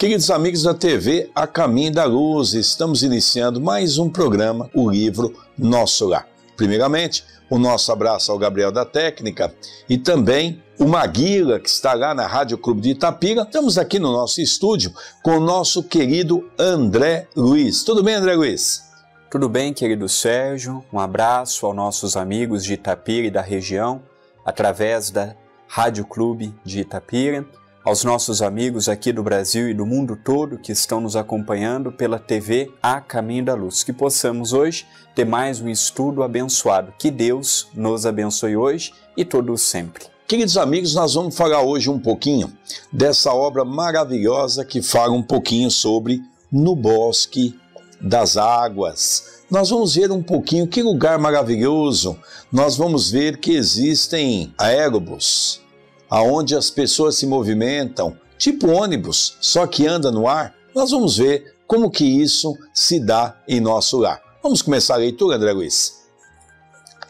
Queridos amigos da TV A Caminho da Luz, estamos iniciando mais um programa, o livro Nosso Lar. Primeiramente, o nosso abraço ao Gabriel da Técnica e também o Maguila, que está lá na Rádio Clube de Itapira. Estamos aqui no nosso estúdio com o nosso querido André Luiz. Tudo bem, André Luiz? Tudo bem, querido Sérgio. Um abraço aos nossos amigos de Itapira e da região, através da Rádio Clube de Itapira, aos nossos amigos aqui do Brasil e do mundo todo que estão nos acompanhando pela TV A Caminho da Luz. Que possamos hoje ter mais um estudo abençoado. Que Deus nos abençoe hoje e todos sempre. Queridos amigos, nós vamos falar hoje um pouquinho dessa obra maravilhosa que fala um pouquinho sobre No Bosque das Águas. Nós vamos ver um pouquinho que lugar maravilhoso. Nós vamos ver que existem aérobos, aonde as pessoas se movimentam, tipo ônibus, só que anda no ar. Nós vamos ver como que isso se dá em nosso lar. Vamos começar a leitura, André Luiz?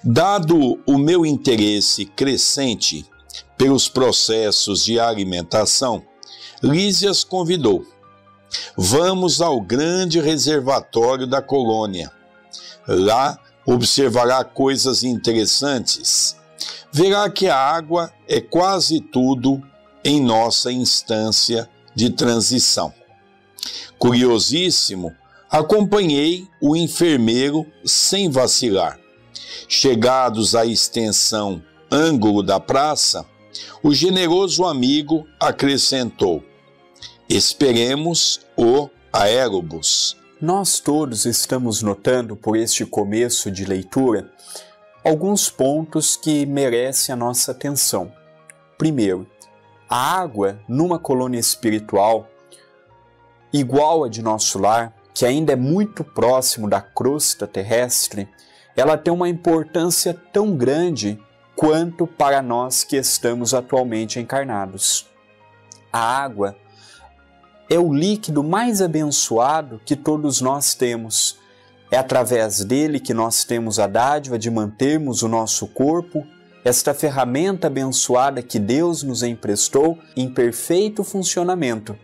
Dado o meu interesse crescente pelos processos de alimentação, Lísias convidou. Vamos ao grande reservatório da colônia. Lá observará coisas interessantes. Verá que a água é quase tudo em nossa instância de transição. Curiosíssimo, acompanhei o enfermeiro sem vacilar. Chegados à extensão ângulo da praça, o generoso amigo acrescentou: esperemos o aérobus. Nós todos estamos notando por este começo de leitura alguns pontos que merecem a nossa atenção. Primeiro, a água numa colônia espiritual igual a de nosso lar, que ainda é muito próximo da crosta terrestre, ela tem uma importância tão grande quanto para nós que estamos atualmente encarnados. A água é o líquido mais abençoado que todos nós temos. É através dele que nós temos a dádiva de mantermos o nosso corpo, esta ferramenta abençoada que Deus nos emprestou em perfeito funcionamento.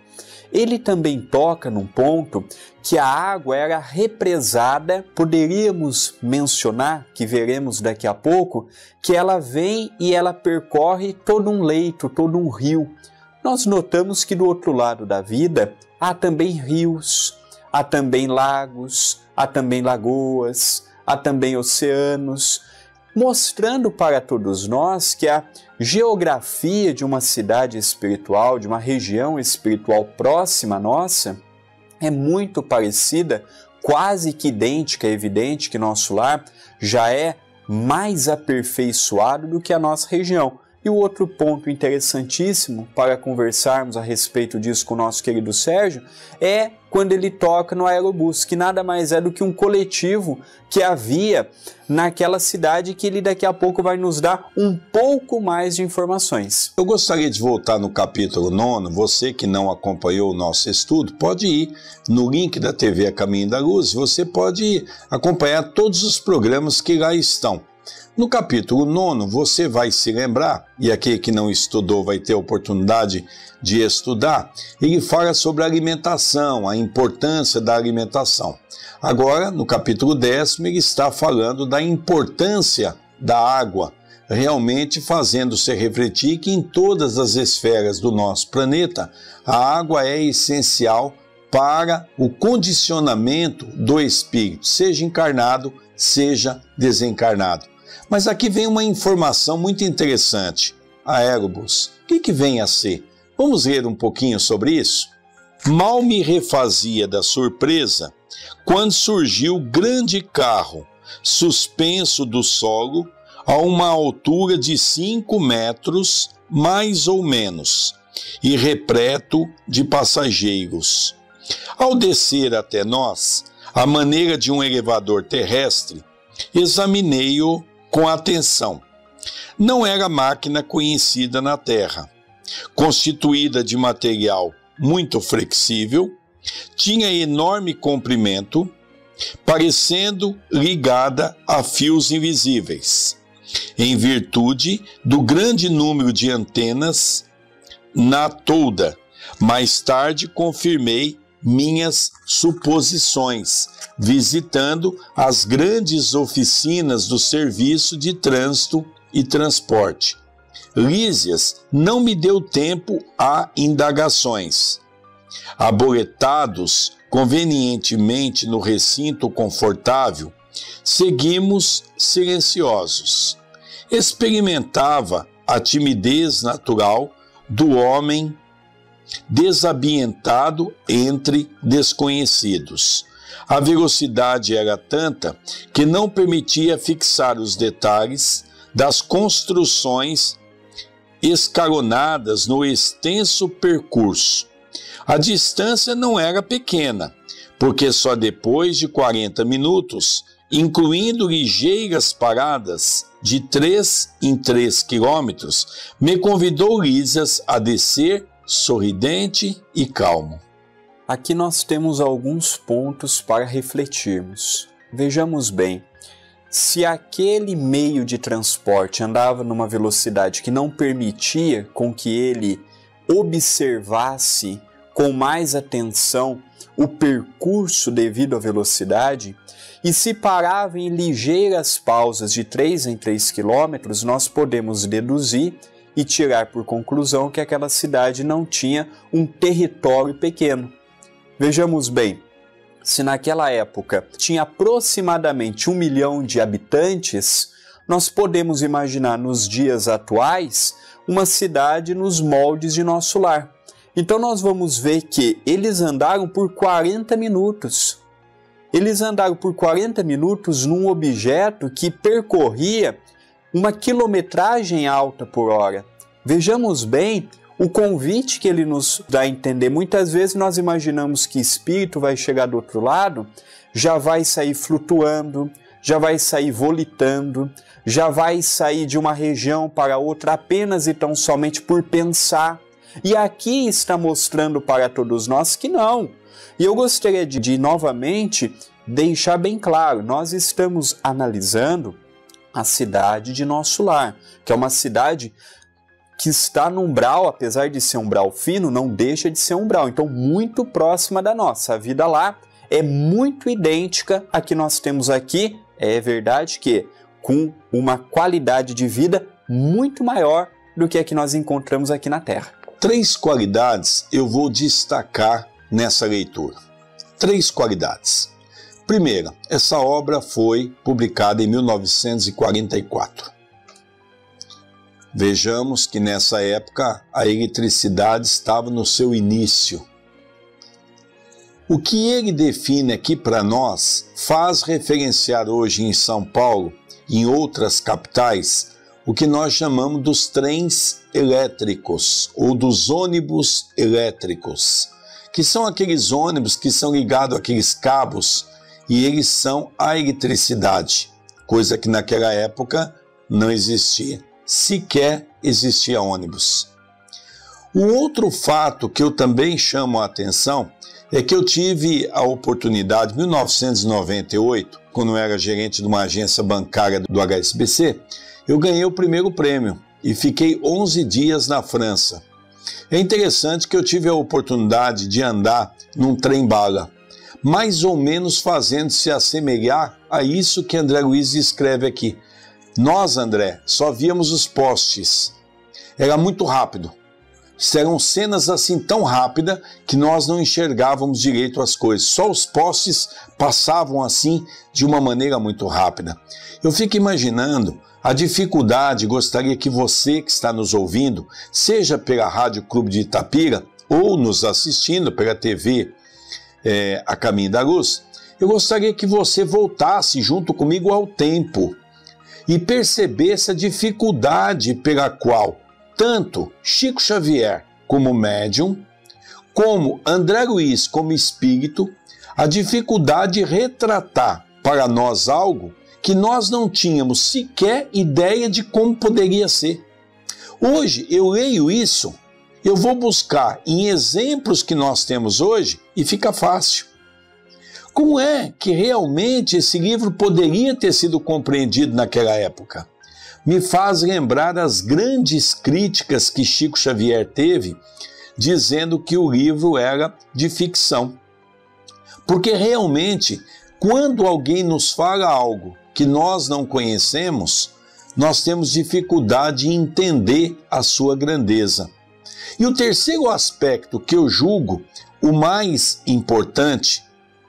Ele também toca num ponto que a água era represada, poderíamos mencionar, que veremos daqui a pouco, que ela vem e ela percorre todo um leito, todo um rio. Nós notamos que do outro lado da vida há também rios, há também lagos, há também lagoas, há também oceanos, mostrando para todos nós que a geografia de uma cidade espiritual, de uma região espiritual próxima à nossa, é muito parecida, quase que idêntica. É evidente que nosso lar já é mais aperfeiçoado do que a nossa região. E o outro ponto interessantíssimo para conversarmos a respeito disso com o nosso querido Sérgio é quando ele toca no aerobus, que nada mais é do que um coletivo que havia naquela cidade, que ele daqui a pouco vai nos dar um pouco mais de informações. Eu gostaria de voltar no capítulo 9, você que não acompanhou o nosso estudo, pode ir no link da TV A Caminho da Luz, você pode acompanhar todos os programas que lá estão. No capítulo 9, você vai se lembrar, e aquele que não estudou vai ter a oportunidade de estudar, ele fala sobre a alimentação, a importância da alimentação. Agora, no capítulo 10, ele está falando da importância da água, realmente fazendo-se refletir que em todas as esferas do nosso planeta, a água é essencial para o condicionamento do espírito, seja encarnado, seja desencarnado. Mas aqui vem uma informação muito interessante. Aérobus, o que vem a ser? Vamos ler um pouquinho sobre isso? Mal me refazia da surpresa quando surgiu grande carro, suspenso do solo, a uma altura de 5 metros, mais ou menos, e repleto de passageiros. Ao descer até nós, à maneira de um elevador terrestre, examinei-o com atenção. Não era máquina conhecida na Terra. Constituída de material muito flexível, tinha enorme comprimento, parecendo ligada a fios invisíveis, em virtude do grande número de antenas na tolda, Mais tarde confirmei minhas suposições, visitando as grandes oficinas do Serviço de Trânsito e Transporte. Lísias não me deu tempo a indagações. Aboletados convenientemente no recinto confortável, seguimos silenciosos. Experimentava a timidez natural do homem desambientado entre desconhecidos. A velocidade era tanta que não permitia fixar os detalhes das construções escalonadas no extenso percurso. A distância não era pequena, porque só depois de 40 minutos, incluindo ligeiras paradas de 3 em 3 quilômetros, me convidou Lísias a descer sorridente e calmo. Aqui nós temos alguns pontos para refletirmos. Vejamos bem, se aquele meio de transporte andava numa velocidade que não permitia com que ele observasse com mais atenção o percurso devido à velocidade, e se parava em ligeiras pausas de 3 em 3 quilômetros, nós podemos deduzir e tirar por conclusão que aquela cidade não tinha um território pequeno. Vejamos bem, se naquela época tinha aproximadamente 1 milhão de habitantes, nós podemos imaginar nos dias atuais uma cidade nos moldes de nosso lar. Então nós vamos ver que eles andaram por 40 minutos. Eles andaram por 40 minutos num objeto que percorria uma quilometragem alta por hora. Vejamos bem o convite que ele nos dá a entender. Muitas vezes nós imaginamos que espírito vai chegar do outro lado, já vai sair flutuando, já vai sair volitando, já vai sair de uma região para outra apenas e tão somente por pensar. E aqui está mostrando para todos nós que não. E eu gostaria de novamente deixar bem claro, nós estamos analisando a cidade de nosso lar, que é uma cidade que está no umbral, apesar de ser um umbral fino, não deixa de ser um umbral, então muito próxima da nossa. A vida lá é muito idêntica à que nós temos aqui, é verdade que com uma qualidade de vida muito maior do que a que nós encontramos aqui na Terra. 3 qualidades eu vou destacar nessa leitura. 3 qualidades. Primeira, essa obra foi publicada em 1944. Vejamos que nessa época a eletricidade estava no seu início. O que ele define aqui para nós faz referenciar hoje em São Paulo e em outras capitais o que nós chamamos dos trens elétricos ou dos ônibus elétricos, que são aqueles ônibus que são ligados àqueles cabos e eles são a eletricidade, coisa que naquela época não existia. Sequer existia ônibus. Um outro fato que eu também chamo a atenção é que eu tive a oportunidade, em 1998, quando eu era gerente de uma agência bancária do HSBC, eu ganhei o primeiro prêmio e fiquei 11 dias na França. É interessante que eu tive a oportunidade de andar num trem-bala, mais ou menos fazendo-se assemelhar a isso que André Luiz escreve aqui. Nós, André, só víamos os postes. Era muito rápido. Eram cenas assim tão rápidas que nós não enxergávamos direito as coisas. Só os postes passavam assim de uma maneira muito rápida. Eu fico imaginando a dificuldade, gostaria que você que está nos ouvindo, seja pela Rádio Clube de Itapira ou nos assistindo pela TV A Caminho da Luz, eu gostaria que você voltasse junto comigo ao tempo e percebesse a dificuldade pela qual tanto Chico Xavier como médium, como André Luiz como espírito, a dificuldade de retratar para nós algo que nós não tínhamos sequer ideia de como poderia ser. Hoje eu leio isso, eu vou buscar em exemplos que nós temos hoje e fica fácil. Como é que realmente esse livro poderia ter sido compreendido naquela época? Me faz lembrar as grandes críticas que Chico Xavier teve dizendo que o livro era de ficção. Porque realmente, quando alguém nos fala algo que nós não conhecemos, nós temos dificuldade em entender a sua grandeza. E o terceiro aspecto que eu julgo o mais importante,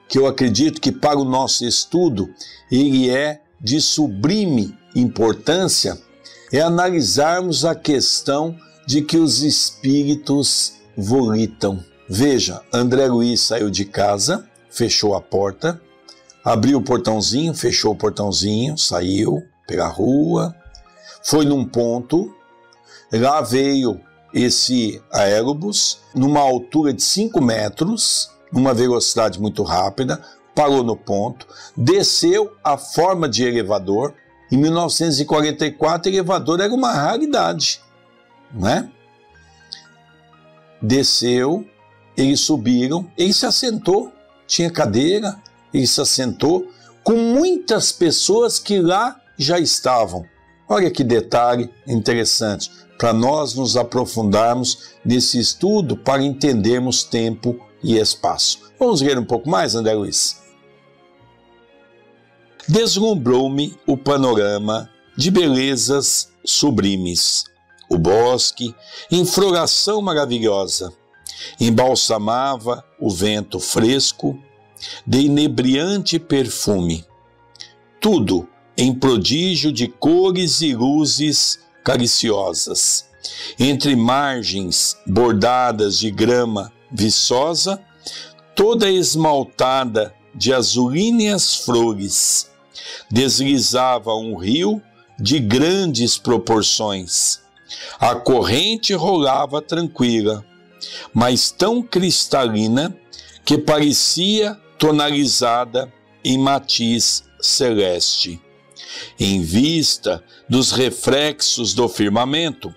que eu acredito que para o nosso estudo ele é de sublime importância, é analisarmos a questão de que os espíritos volitam. Veja, André Luiz saiu de casa, fechou a porta, abriu o portãozinho, fechou o portãozinho, saiu pela rua, foi num ponto, lá veio esse aerobus, numa altura de 5 metros, numa velocidade muito rápida, parou no ponto, desceu a forma de elevador. Em 1944, elevador era uma raridade, não é? Desceu, eles subiram, ele se assentou, tinha cadeira, ele se assentou, com muitas pessoas que lá já estavam. Olha que detalhe interessante, para nós nos aprofundarmos nesse estudo, para entendermos tempo e espaço. Vamos ver um pouco mais, André Luiz? Deslumbrou-me o panorama de belezas sublimes. O bosque, em floração maravilhosa, embalsamava o vento fresco de inebriante perfume. Tudo em prodígio de cores e luzes cariciosas. Entre margens bordadas de grama viçosa, toda esmaltada de azulíneas flores, deslizava um rio de grandes proporções. A corrente rolava tranquila, mas tão cristalina que parecia tonalizada em matiz celeste. Em vista dos reflexos do firmamento,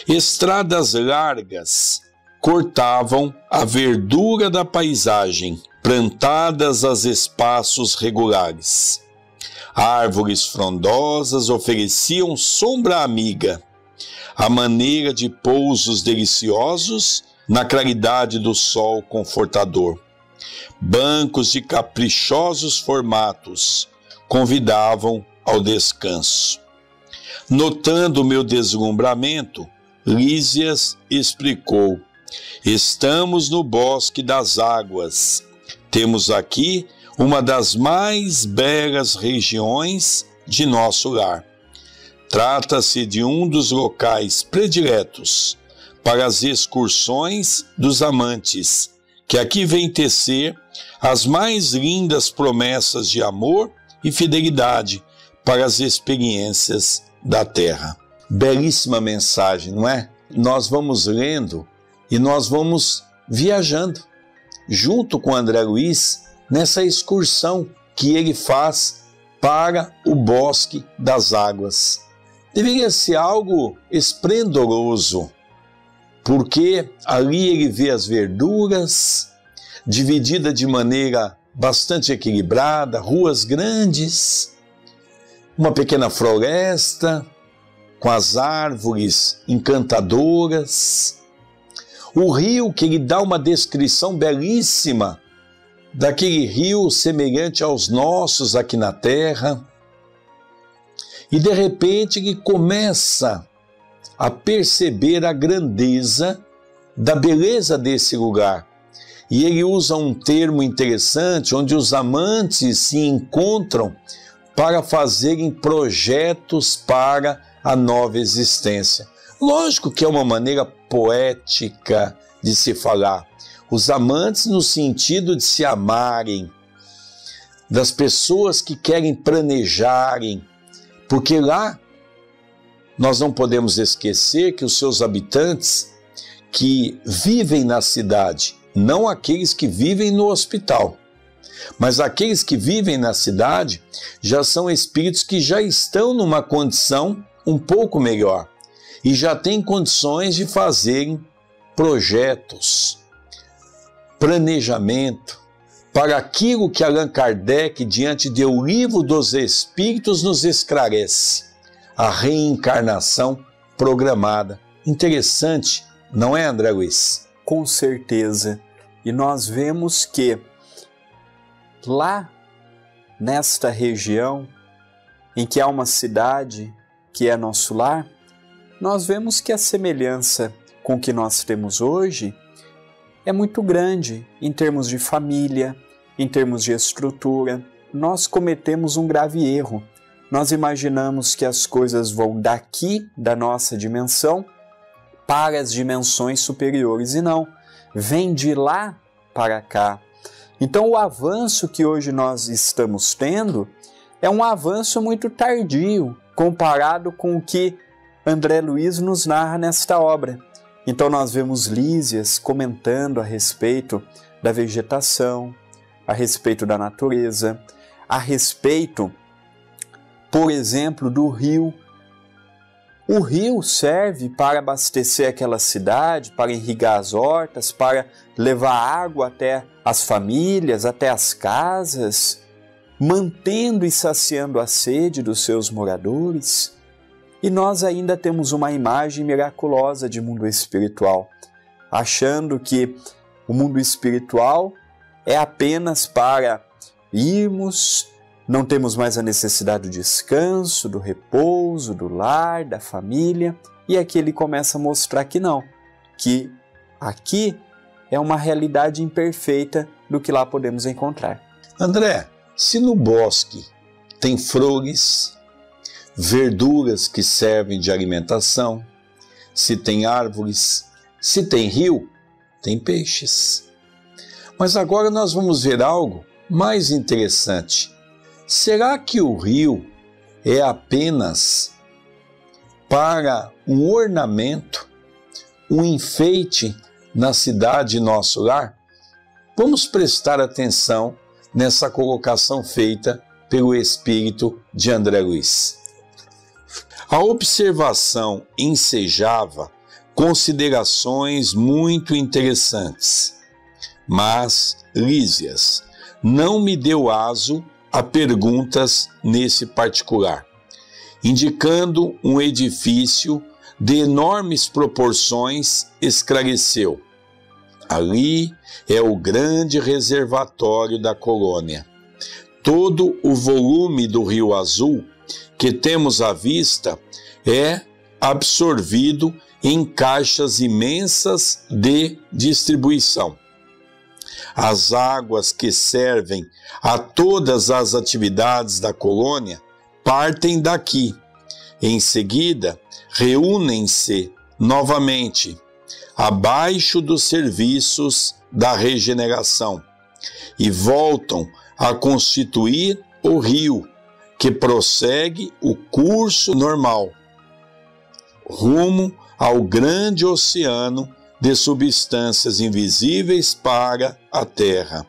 estradas largas cortavam a verdura da paisagem, plantadas a espaços regulares. Árvores frondosas ofereciam sombra amiga, à maneira de pousos deliciosos na claridade do sol confortador. Bancos de caprichosos formatos convidavam ao descanso. Notando meu deslumbramento, Lísias explicou: estamos no Bosque das Águas. Temos aqui uma das mais belas regiões de nosso lar. Trata-se de um dos locais prediletos para as excursões dos amantes, que aqui vêm tecer as mais lindas promessas de amor e fidelidade para as experiências da terra. Belíssima mensagem, não é? Nós vamos lendo e nós vamos viajando junto com André Luiz nessa excursão que ele faz para o Bosque das Águas. Deveria ser algo esplendoroso, porque ali ele vê as verduras, dividida de maneira bastante equilibrada, ruas grandes, uma pequena floresta, com as árvores encantadoras, o rio que ele dá uma descrição belíssima, daquele rio semelhante aos nossos aqui na terra, e de repente ele começa a perceber a grandeza da beleza desse lugar. E ele usa um termo interessante, onde os amantes se encontram para fazerem projetos para a nova existência. Lógico que é uma maneira poética de se falar. Os amantes no sentido de se amarem, das pessoas que querem planejarem, porque lá nós não podemos esquecer que os seus habitantes que vivem na cidade, não aqueles que vivem no hospital, mas aqueles que vivem na cidade já são espíritos que já estão numa condição um pouco melhor e já têm condições de fazerem projetos, planejamento para aquilo que Allan Kardec, diante do Livro dos Espíritos, nos esclarece: a reencarnação programada. Interessante, não é, André Luiz? Com certeza. E nós vemos que lá nesta região em que há uma cidade que é nosso lar, nós vemos que a semelhança com o que nós temos hoje é muito grande em termos de família, em termos de estrutura. Nós cometemos um grave erro. Nós imaginamos que as coisas vão daqui da nossa dimensão para as dimensões superiores e não, vem de lá para cá. Então o avanço que hoje nós estamos tendo é um avanço muito tardio comparado com o que André Luiz nos narra nesta obra. Então nós vemos Lísias comentando a respeito da vegetação, a respeito da natureza, a respeito, por exemplo, do rio. O rio serve para abastecer aquela cidade, para irrigar as hortas, para levar água até as famílias, até as casas, mantendo e saciando a sede dos seus moradores. E nós ainda temos uma imagem miraculosa de mundo espiritual, achando que o mundo espiritual é apenas para irmos, não temos mais a necessidade do descanso, do repouso, do lar, da família. E aqui ele começa a mostrar que não, que aqui é uma realidade imperfeita do que lá podemos encontrar. André, se no bosque tem flores, verduras que servem de alimentação, se tem árvores, se tem rio, tem peixes. Mas agora nós vamos ver algo mais interessante. Será que o rio é apenas para um ornamento, um enfeite na cidade nosso lar? Vamos prestar atenção nessa colocação feita pelo espírito de André Luiz. A observação ensejava considerações muito interessantes, mas Lísias não me deu aso a perguntas nesse particular, indicando um edifício de enormes proporções, esclareceu: ali é o grande reservatório da colônia. Todo o volume do Rio Azul que temos à vista é absorvido em caixas imensas de distribuição. As águas que servem a todas as atividades da colônia partem daqui. Em seguida, reúnem-se novamente abaixo dos serviços da regeneração e voltam a constituir o rio, que prossegue o curso normal, rumo ao grande oceano de substâncias invisíveis para a Terra.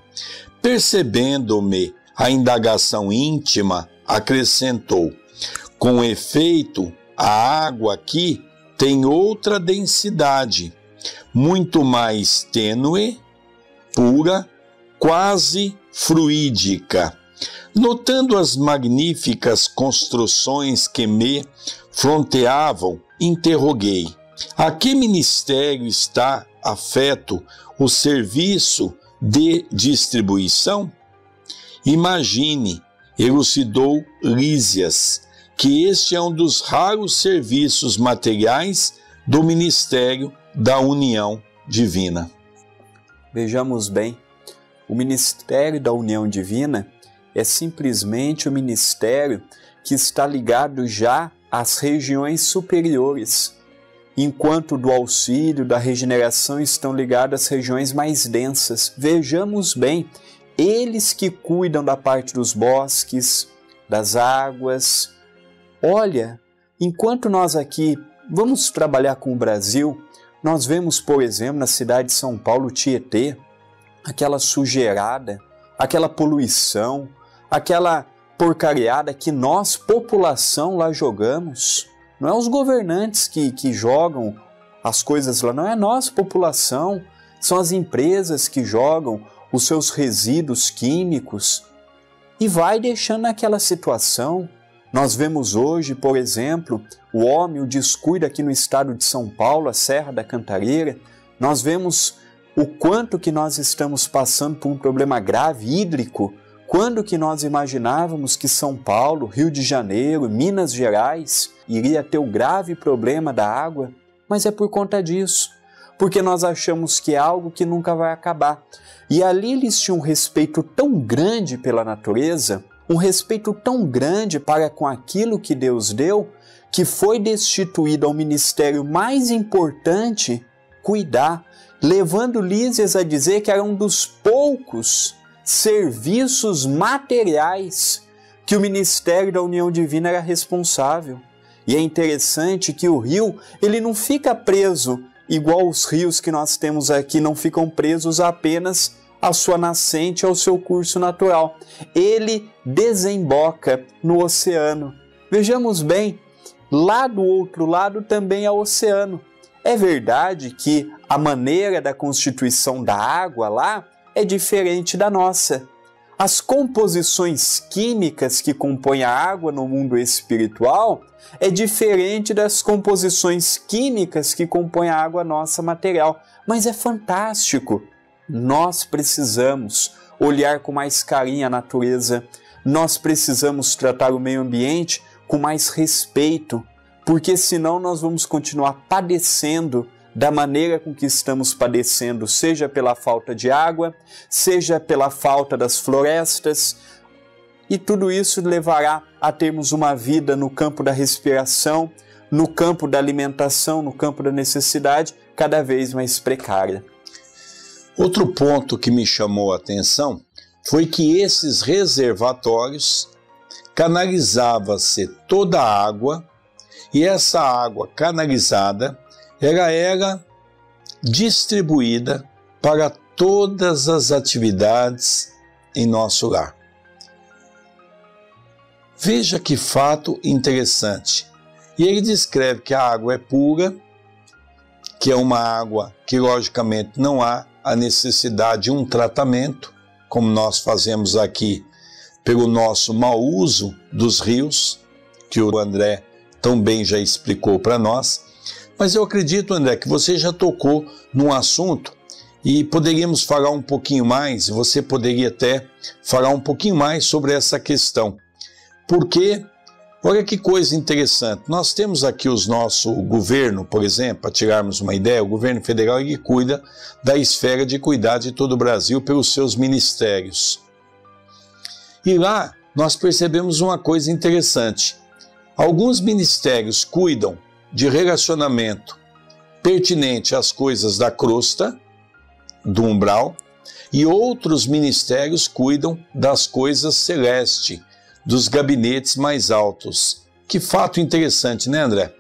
Percebendo-me a indagação íntima, acrescentou: com efeito, a água aqui tem outra densidade, muito mais tênue, pura, quase fluídica. Notando as magníficas construções que me fronteavam, interroguei: a que ministério está afeto o serviço de distribuição? Imagine, elucidou Lísias, que este é um dos raros serviços materiais do Ministério da União Divina. Vejamos bem, o Ministério da União Divina é simplesmente o ministério que está ligado já às regiões superiores, enquanto do auxílio, da regeneração estão ligadas às regiões mais densas. Vejamos bem, eles que cuidam da parte dos bosques, das águas. Olha, enquanto nós aqui vamos trabalhar com o Brasil, nós vemos, por exemplo, na cidade de São Paulo, Tietê, aquela sujeirada, aquela poluição, aquela porcariada que nós, população, lá jogamos. Não é os governantes que jogam as coisas lá, não é nós, população. São as empresas que jogam os seus resíduos químicos e vai deixando aquela situação. Nós vemos hoje, por exemplo, o descuido aqui no estado de São Paulo, a Serra da Cantareira. Nós vemos o quanto que nós estamos passando por um problema grave hídrico. Quando que nós imaginávamos que São Paulo, Rio de Janeiro, Minas Gerais iria ter o grave problema da água? Mas é por conta disso, porque nós achamos que é algo que nunca vai acabar. E ali eles tinham um respeito tão grande pela natureza, um respeito tão grande para com aquilo que Deus deu, que foi destituído ao ministério mais importante cuidar, levando Lísias a dizer que era um dos poucos serviços materiais que o ministério da União Divina era responsável. E é interessante que o rio, ele não fica preso igual os rios que nós temos aqui, não ficam presos apenas à sua nascente, ao seu curso natural. Ele desemboca no oceano. Vejamos bem, lá do outro lado também é o oceano. É verdade que a maneira da constituição da água lá é diferente da nossa. As composições químicas que compõem a água no mundo espiritual é diferente das composições químicas que compõem a água nossa material. Mas é fantástico. Nós precisamos olhar com mais carinho a natureza. Nós precisamos tratar o meio ambiente com mais respeito, porque senão nós vamos continuar padecendo da maneira com que estamos padecendo, seja pela falta de água, seja pela falta das florestas, e tudo isso levará a termos uma vida no campo da respiração, no campo da alimentação, no campo da necessidade, cada vez mais precária. Outro ponto que me chamou a atenção foi que esses reservatórios canalizava-se toda a água, e essa água canalizada era distribuída para todas as atividades em nosso lar. Veja que fato interessante. E ele descreve que a água é pura, que é uma água que logicamente não há a necessidade de um tratamento, como nós fazemos aqui pelo nosso mau uso dos rios, que o André tão bem já explicou para nós. Mas eu acredito, André, que você já tocou num assunto e poderíamos falar um pouquinho mais, você poderia até falar um pouquinho mais sobre essa questão. Porque, olha que coisa interessante, nós temos aqui o nosso governo, por exemplo, para tirarmos uma ideia, o governo federal ele cuida da esfera de cuidar de todo o Brasil pelos seus ministérios. E lá nós percebemos uma coisa interessante. Alguns ministérios cuidam de relacionamento pertinente às coisas da crosta, do umbral, e outros ministérios cuidam das coisas celestes, dos gabinetes mais altos. Que fato interessante, né, André?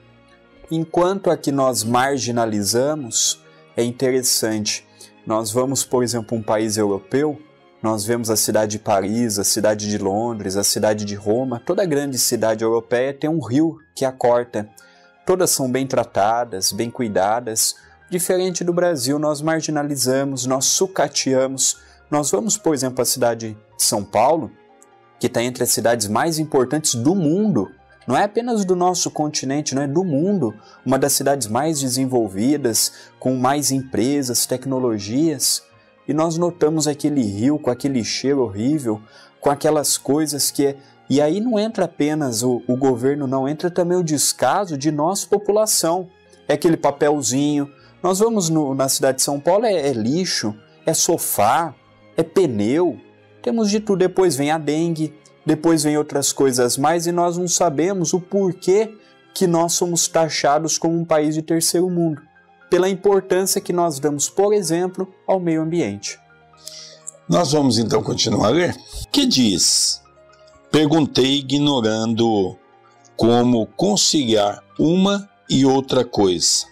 Enquanto aqui nós marginalizamos, é interessante. Nós vamos, por exemplo, um país europeu, nós vemos a cidade de Paris, a cidade de Londres, a cidade de Roma, toda grande cidade europeia tem um rio que a corta. Todas são bem tratadas, bem cuidadas. Diferente do Brasil, nós marginalizamos, nós sucateamos. Nós vamos, por exemplo, à cidade de São Paulo, que está entre as cidades mais importantes do mundo. Não é apenas do nosso continente, não é do mundo. Uma das cidades mais desenvolvidas, com mais empresas, tecnologias. E nós notamos aquele rio com aquele cheiro horrível, com aquelas coisas que... E aí não entra apenas o governo, não, entra também o descaso de nossa população. É aquele papelzinho. Nós vamos na cidade de São Paulo, é lixo, é sofá, é pneu. Temos de tudo. Depois vem a dengue, depois vem outras coisas mais e nós não sabemos o porquê que nós somos taxados como um país de terceiro mundo. Pela importância que nós damos, por exemplo, ao meio ambiente. Nós vamos então continuar a ler. Que diz? Perguntei ignorando como conciliar uma e outra coisa.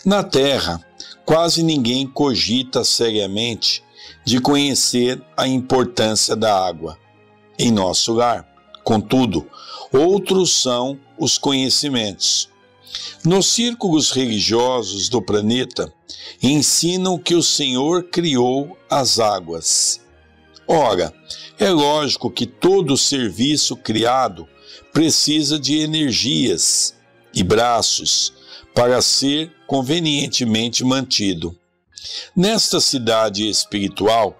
Na Terra, quase ninguém cogita seriamente de conhecer a importância da água em nosso lar. Contudo, outros são os conhecimentos. Nos círculos religiosos do planeta, ensinam que o Senhor criou as águas. Ora, é lógico que todo serviço criado precisa de energias e braços para ser convenientemente mantido. Nesta cidade espiritual,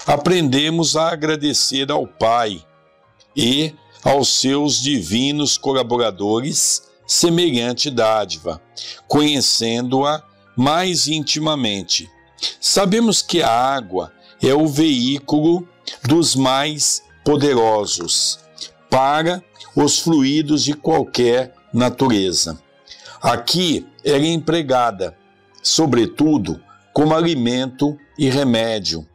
aprendemos a agradecer ao Pai e aos seus divinos colaboradores semelhante dádiva, conhecendo-a mais intimamente. Sabemos que a água é o veículo dos mais poderosos para os fluidos de qualquer natureza. Aqui ela é empregada, sobretudo, como alimento e remédio.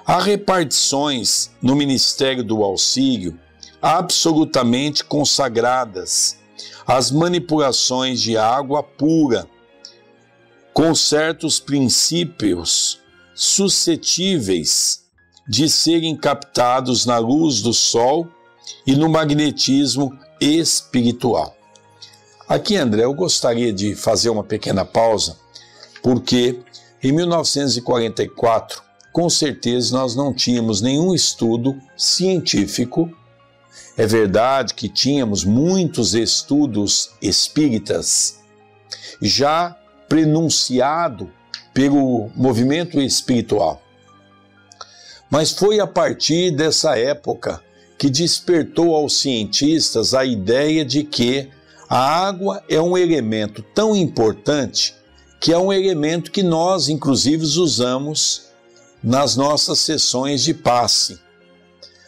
Há repartições no Ministério do Auxílio absolutamente consagradas às manipulações de água pura, com certos princípios suscetíveis de serem captados na luz do sol e no magnetismo espiritual. Aqui, André, eu gostaria de fazer uma pequena pausa, porque em 1944, com certeza nós não tínhamos nenhum estudo científico. É verdade que tínhamos muitos estudos espíritas já prenunciado pelo movimento espiritual. Mas foi a partir dessa época que despertou aos cientistas a ideia de que a água é um elemento tão importante que é um elemento que nós, inclusive, usamos nas nossas sessões de passe,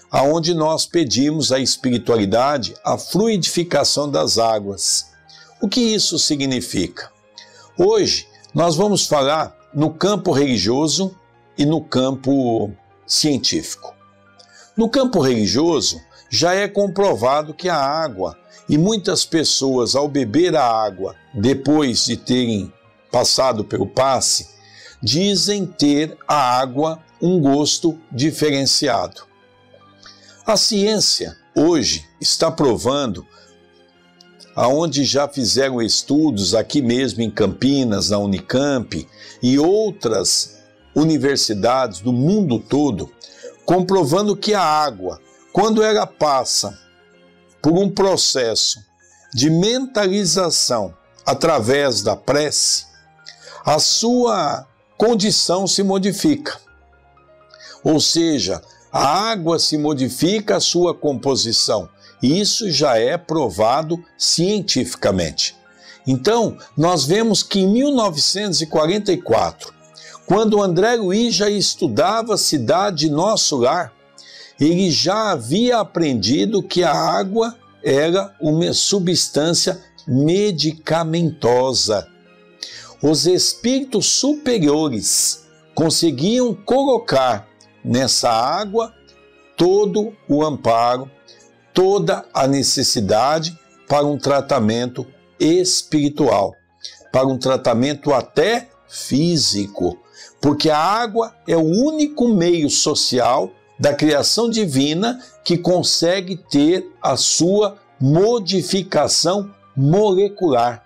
aonde nós pedimos à espiritualidade a fluidificação das águas. O que isso significa? Hoje, nós vamos falar no campo religioso e no campo científico. No campo religioso, já é comprovado que a água, e muitas pessoas, ao beber a água, depois de terem passado pelo passe, dizem ter a água um gosto diferenciado. A ciência, hoje, está provando, aonde já fizeram estudos aqui mesmo em Campinas, na Unicamp, e outras universidades do mundo todo, comprovando que a água, quando ela passa por um processo de mentalização através da prece, a sua condição se modifica. Ou seja, a água se modifica a sua composição. E isso já é provado cientificamente. Então, nós vemos que em 1944, quando André Luiz já estudava a cidade Nosso Lar, ele já havia aprendido que a água era uma substância medicamentosa. Os espíritos superiores conseguiam colocar nessa água todo o amparo, toda a necessidade para um tratamento espiritual, para um tratamento até físico, porque a água é o único meio social da criação divina que consegue ter a sua modificação molecular.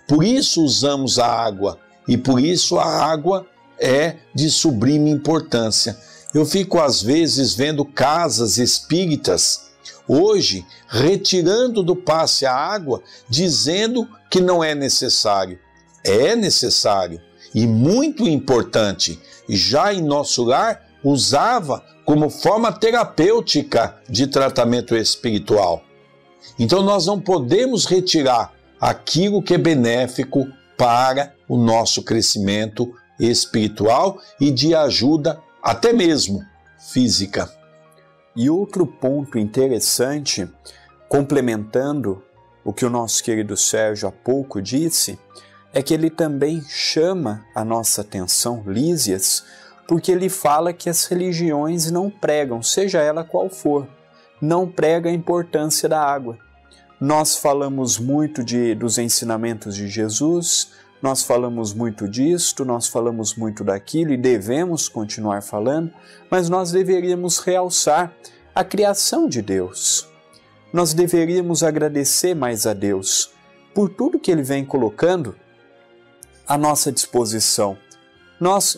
Por isso usamos a água, e por isso a água é de sublime importância. Eu fico às vezes vendo casas espíritas hoje retirando do passe a água, dizendo que não é necessário. É necessário e muito importante. Já em Nosso Lar usava como forma terapêutica de tratamento espiritual. Então nós não podemos retirar aquilo que é benéfico para o nosso crescimento espiritual e de ajuda até mesmo física. E outro ponto interessante, complementando o que o nosso querido Sérgio há pouco disse, é que ele também chama a nossa atenção, Lísias, porque ele fala que as religiões não pregam, seja ela qual for, não prega a importância da água. Nós falamos muito dos ensinamentos de Jesus, nós falamos muito disto, nós falamos muito daquilo e devemos continuar falando, mas nós deveríamos realçar a criação de Deus. Nós deveríamos agradecer mais a Deus por tudo que Ele vem colocando à nossa disposição.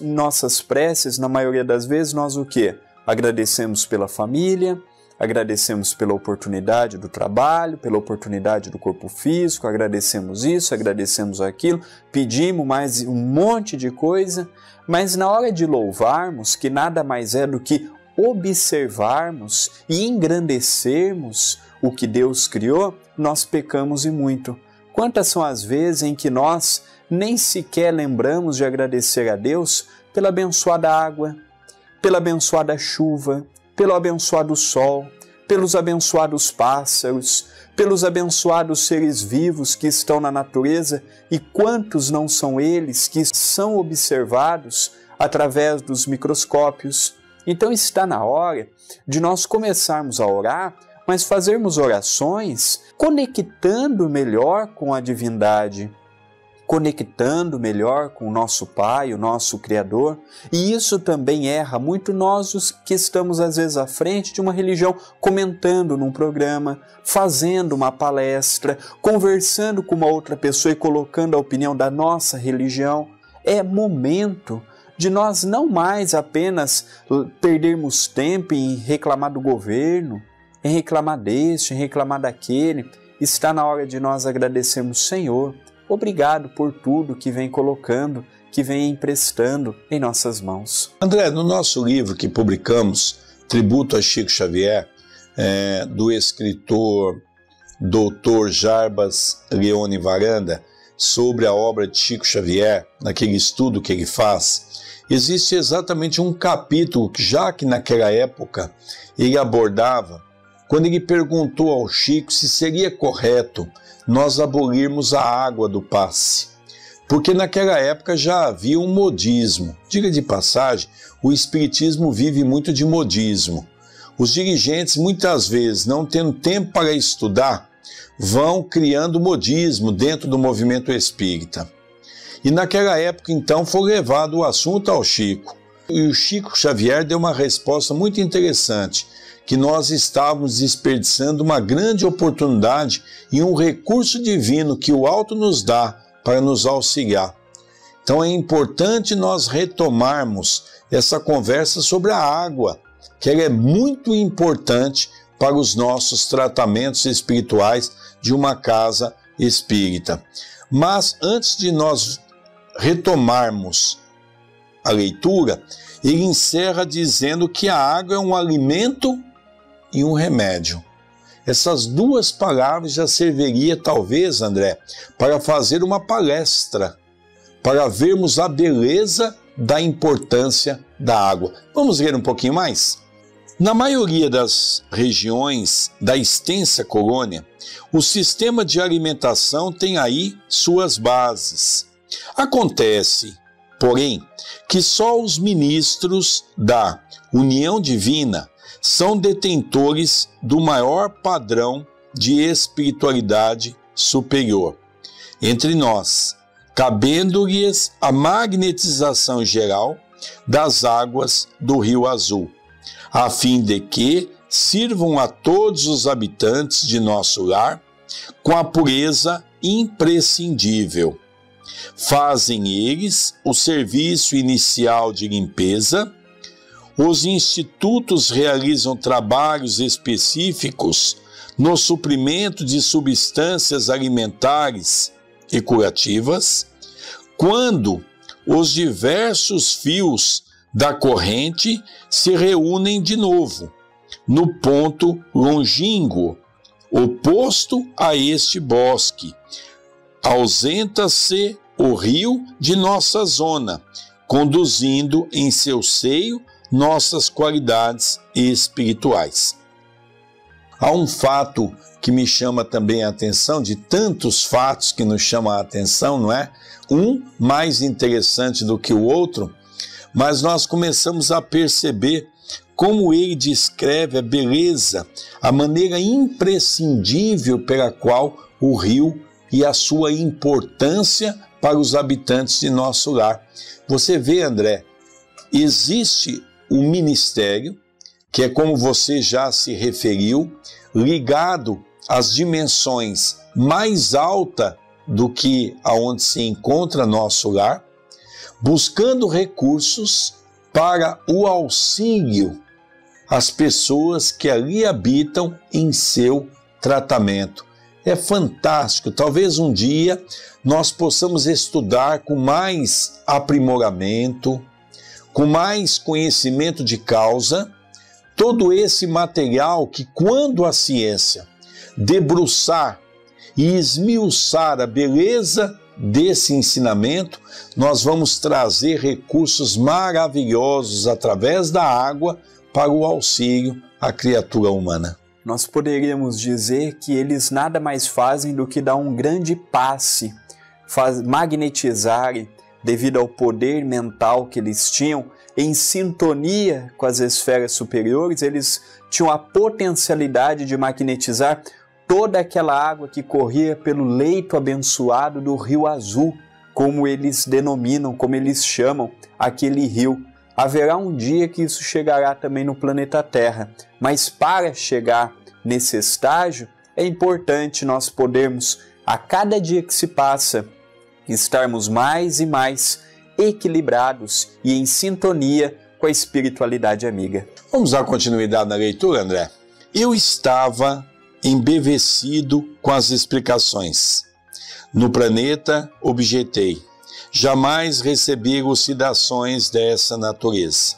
Nossas preces, na maioria das vezes, nós o quê? Agradecemos pela família, agradecemos pela oportunidade do trabalho, pela oportunidade do corpo físico, agradecemos isso, agradecemos aquilo, pedimos mais um monte de coisa, mas na hora de louvarmos, que nada mais é do que observarmos e engrandecermos o que Deus criou, nós pecamos e muito. Quantas são as vezes em que nós nem sequer lembramos de agradecer a Deus pela abençoada água, pela abençoada chuva, pelo abençoado sol, pelos abençoados pássaros, pelos abençoados seres vivos que estão na natureza, e quantos não são eles que são observados através dos microscópios. Então está na hora de nós começarmos a orar, mas fazermos orações conectando melhor com a divindade, conectando melhor com o nosso Pai, o nosso Criador. E isso também erra muito nós os que estamos às vezes à frente de uma religião, comentando num programa, fazendo uma palestra, conversando com uma outra pessoa e colocando a opinião da nossa religião. É momento de nós não mais apenas perdermos tempo em reclamar do governo, em reclamar deste, em reclamar daquele. Está na hora de nós agradecermos, Senhor, obrigado por tudo que vem colocando, que vem emprestando em nossas mãos. André, no nosso livro que publicamos, Tributo a Chico Xavier, do escritor Dr. Jarbas Leone Varanda, sobre a obra de Chico Xavier, naquele estudo que ele faz, existe exatamente um capítulo que, já que naquela época ele abordava, quando ele perguntou ao Chico se seria correto nós abolirmos a água do passe, porque naquela época já havia um modismo. Diga de passagem, o espiritismo vive muito de modismo. Os dirigentes, muitas vezes, não tendo tempo para estudar, vão criando modismo dentro do movimento espírita. E naquela época, então, foi levado o assunto ao Chico. E o Chico Xavier deu uma resposta muito interessante, que nós estávamos desperdiçando uma grande oportunidade e um recurso divino que o alto nos dá para nos auxiliar. Então é importante nós retomarmos essa conversa sobre a água, que ela é muito importante para os nossos tratamentos espirituais de uma casa espírita. Mas antes de nós retomarmos a leitura, ele encerra dizendo que a água é um alimento e um remédio. Essas duas palavras já serviria, talvez, André, para fazer uma palestra, para vermos a beleza da importância da água. Vamos ler um pouquinho mais? Na maioria das regiões da extensa colônia, o sistema de alimentação tem aí suas bases. Acontece, porém, que só os ministros da União Divina são detentores do maior padrão de espiritualidade superior entre nós, cabendo-lhes a magnetização geral das águas do Rio Azul, a fim de que sirvam a todos os habitantes de nosso lar com a pureza imprescindível. Fazem eles o serviço inicial de limpeza. Os institutos realizam trabalhos específicos no suprimento de substâncias alimentares e curativas, quando os diversos fios da corrente se reúnem de novo, no ponto longínquo, oposto a este bosque. Ausenta-se o rio de nossa zona, conduzindo em seu seio nossas qualidades espirituais. Há um fato que me chama também a atenção, de tantos fatos que nos chamam a atenção, não é? Um mais interessante do que o outro, mas nós começamos a perceber como ele descreve a beleza, a maneira imprescindível pela qual o rio e a sua importância para os habitantes de nosso lar. Você vê, André, existe um ministério, que é como você já se referiu, ligado às dimensões mais altas do que aonde se encontra nosso lar, buscando recursos para o auxílio as pessoas que ali habitam em seu tratamento. É fantástico. Talvez um dia nós possamos estudar com mais aprimoramento, com mais conhecimento de causa, todo esse material que, quando a ciência debruçar e esmiuçar a beleza desse ensinamento, nós vamos trazer recursos maravilhosos através da água para o auxílio à criatura humana. Nós poderíamos dizer que eles nada mais fazem do que dar um grande passe, magnetizarem, devido ao poder mental que eles tinham, em sintonia com as esferas superiores, eles tinham a potencialidade de magnetizar toda aquela água que corria pelo leito abençoado do Rio Azul, como eles denominam, como eles chamam aquele rio. Haverá um dia que isso chegará também no planeta Terra, mas para chegar nesse estágio, é importante nós podermos, a cada dia que se passa, estarmos mais e mais equilibrados e em sintonia com a espiritualidade amiga. Vamos dar continuidade na leitura, André? Eu estava embevecido com as explicações. No planeta, objetei. Jamais recebi elucidações dessa natureza.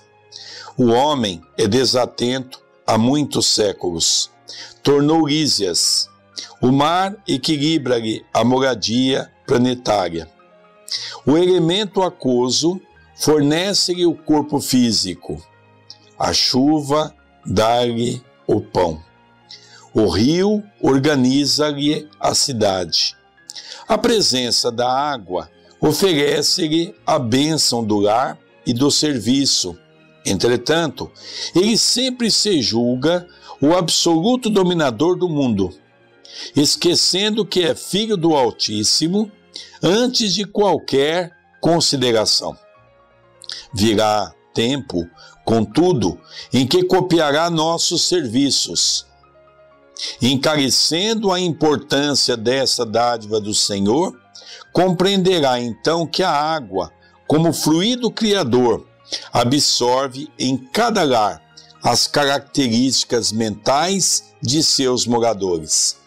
O homem é desatento há muitos séculos. Tornou lísias. O mar equilibra-lhe a moradia planetária. O elemento aquoso fornece-lhe o corpo físico. A chuva dá-lhe o pão. O rio organiza-lhe a cidade. A presença da água oferece-lhe a bênção do lar e do serviço. Entretanto, ele sempre se julga o absoluto dominador do mundo, esquecendo que é filho do Altíssimo antes de qualquer consideração. Virá tempo, contudo, em que copiará nossos serviços, encarecendo a importância dessa dádiva do Senhor. Compreenderá então que a água, como fluido criador, absorve em cada lar as características mentais de seus moradores.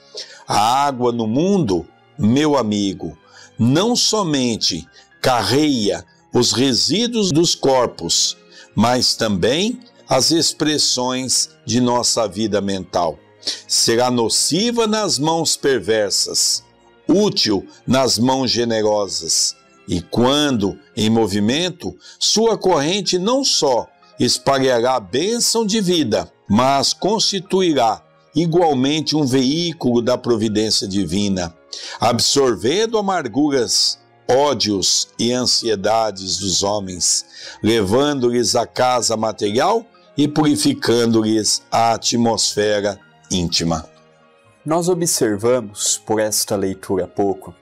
A água no mundo, meu amigo, não somente carreia os resíduos dos corpos, mas também as expressões de nossa vida mental. Será nociva nas mãos perversas, útil nas mãos generosas, e quando em movimento, sua corrente não só espalhará a bênção de vida, mas constituirá igualmente um veículo da providência divina, absorvendo amarguras, ódios e ansiedades dos homens, levando-lhes a casa material e purificando-lhes a atmosfera íntima. Nós observamos, por esta leitura há pouco,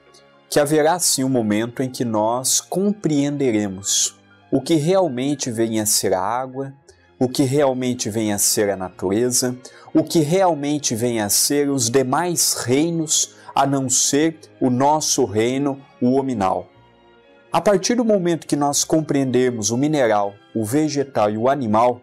que haverá sim um momento em que nós compreenderemos o que realmente vem a ser a água, o que realmente vem a ser a natureza, o que realmente vem a ser os demais reinos, a não ser o nosso reino, o hominal. A partir do momento que nós compreendermos o mineral, o vegetal e o animal,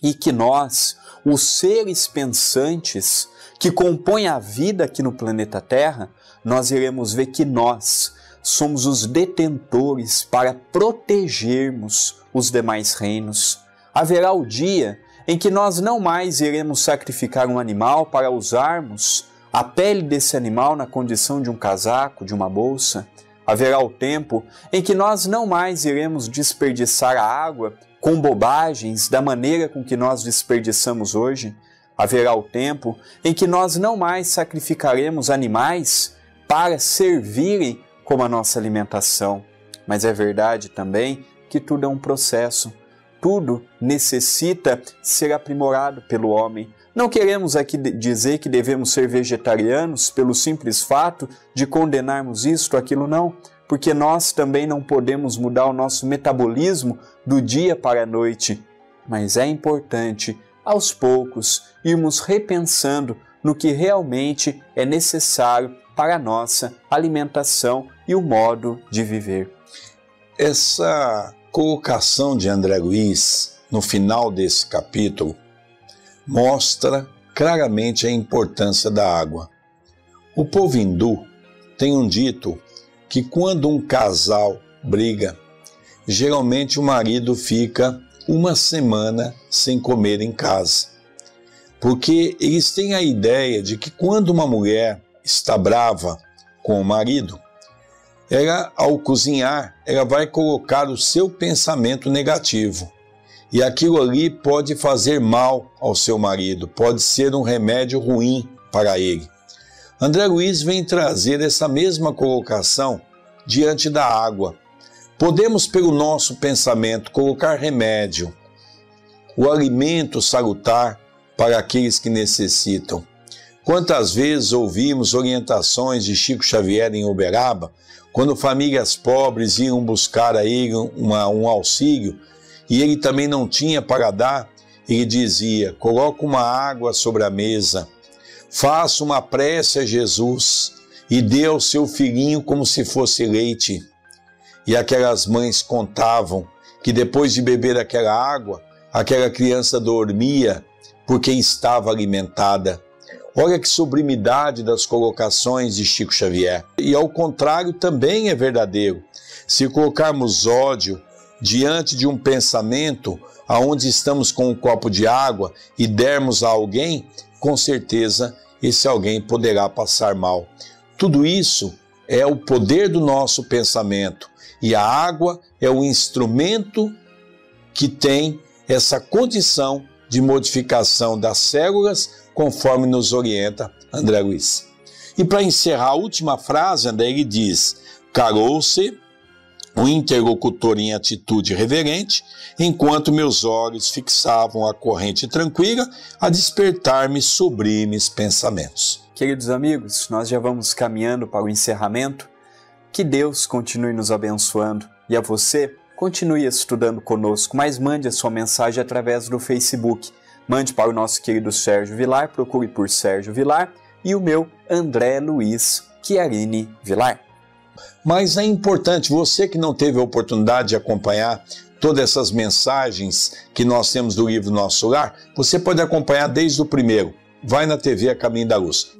e que nós, os seres pensantes que compõem a vida aqui no planeta Terra, nós iremos ver que nós somos os detentores para protegermos os demais reinos. Haverá o dia em que nós não mais iremos sacrificar um animal para usarmos a pele desse animal na condição de um casaco, de uma bolsa. Haverá o tempo em que nós não mais iremos desperdiçar a água com bobagens da maneira com que nós desperdiçamos hoje. Haverá o tempo em que nós não mais sacrificaremos animais para servirem como a nossa alimentação. Mas é verdade também que tudo é um processo. Tudo necessita ser aprimorado pelo homem. Não queremos aqui dizer que devemos ser vegetarianos pelo simples fato de condenarmos isto ou aquilo, não. Porque nós também não podemos mudar o nosso metabolismo do dia para a noite. Mas é importante, aos poucos, irmos repensando no que realmente é necessário para a nossa alimentação e o modo de viver. Essa colocação de André Luiz, no final desse capítulo, mostra claramente a importância da água. O povo hindu tem um dito que quando um casal briga, geralmente o marido fica uma semana sem comer em casa. Porque eles têm a ideia de que quando uma mulher está brava com o marido, ela, ao cozinhar, ela vai colocar o seu pensamento negativo. E aquilo ali pode fazer mal ao seu marido, pode ser um remédio ruim para ele. André Luiz vem trazer essa mesma colocação diante da água. Podemos, pelo nosso pensamento, colocar remédio, o alimento salutar para aqueles que necessitam. Quantas vezes ouvimos orientações de Chico Xavier em Uberaba, quando famílias pobres iam buscar a ele um auxílio, e ele também não tinha para dar, ele dizia: coloca uma água sobre a mesa, faça uma prece a Jesus e dê ao seu filhinho como se fosse leite. E aquelas mães contavam que depois de beber aquela água, aquela criança dormia porque estava alimentada. Olha que sublimidade das colocações de Chico Xavier. E ao contrário também é verdadeiro. Se colocarmos ódio diante de um pensamento aonde estamos com um copo de água e dermos a alguém, com certeza esse alguém poderá passar mal. Tudo isso é o poder do nosso pensamento. E a água é o instrumento que tem essa condição de modificação das células, conforme nos orienta André Luiz. E para encerrar a última frase, André, ele diz: calou-se o interlocutor em atitude reverente, enquanto meus olhos fixavam a corrente tranquila a despertar-me sublimes pensamentos. Queridos amigos, nós já vamos caminhando para o encerramento. Que Deus continue nos abençoando e a você, continue estudando conosco, mas mande a sua mensagem através do Facebook. Mande para o nosso querido Sérgio Vilar, procure por Sérgio Vilar, e o meu André Luiz Chiarini Vilar. Mas é importante, você que não teve a oportunidade de acompanhar todas essas mensagens que nós temos do livro Nosso Lar, você pode acompanhar desde o primeiro. Vai na TV A Caminho da Luz.